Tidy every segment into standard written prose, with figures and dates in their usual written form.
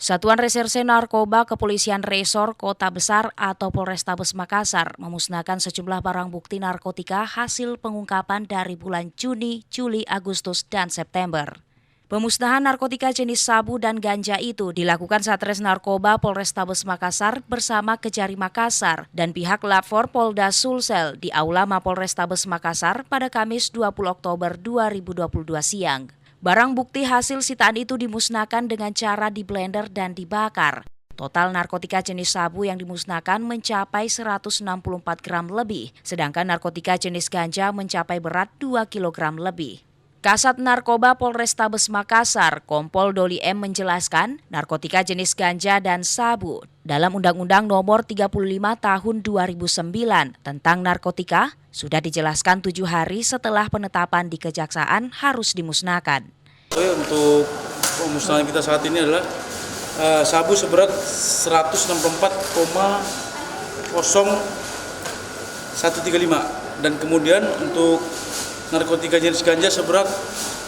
Satuan Reserse Narkoba Kepolisian Resor Kota Besar atau Polrestabes Makassar memusnahkan sejumlah barang bukti narkotika hasil pengungkapan dari bulan Juni, Juli, Agustus, dan September. Pemusnahan narkotika jenis sabu dan ganja itu dilakukan Satres Narkoba Polrestabes Makassar bersama Kejari Makassar dan pihak Lapor Polda Sulsel di Aula Mapolrestabes Makassar pada Kamis 20 Oktober 2022 siang. Barang bukti hasil sitaan itu dimusnahkan dengan cara diblender dan dibakar. Total narkotika jenis sabu yang dimusnahkan mencapai 164 gram lebih, sedangkan narkotika jenis ganja mencapai berat 2 kilogram lebih. Kasat Narkoba Polrestabes Makassar, Kompol Doli M menjelaskan, narkotika jenis ganja dan sabu dalam Undang-Undang Nomor 35 Tahun 2009 tentang narkotika sudah dijelaskan 7 hari setelah penetapan di Kejaksaan harus dimusnahkan. Untuk pemusnahan kita saat ini adalah sabu seberat 164,0135 dan kemudian untuk narkotika jenis ganja seberat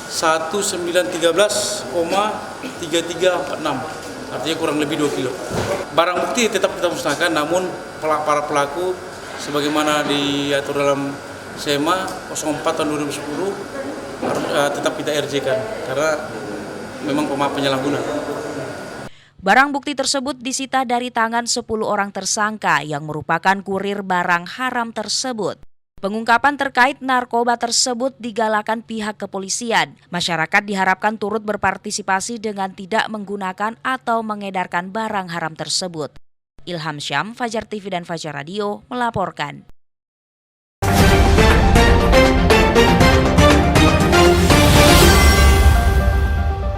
1913,3346, artinya kurang lebih 2 kilo. Barang bukti tetap kita musnahkan, namun para pelaku sebagaimana diatur dalam SEMA 04 tahun 2010 tetap kita RJ-kan karena memang penyalahguna. Barang bukti tersebut disita dari tangan 10 orang tersangka yang merupakan kurir barang haram tersebut. Pengungkapan terkait narkoba tersebut digalakan pihak kepolisian. Masyarakat diharapkan turut berpartisipasi dengan tidak menggunakan atau mengedarkan barang haram tersebut. Ilham Syam, Fajar TV dan Fajar Radio melaporkan.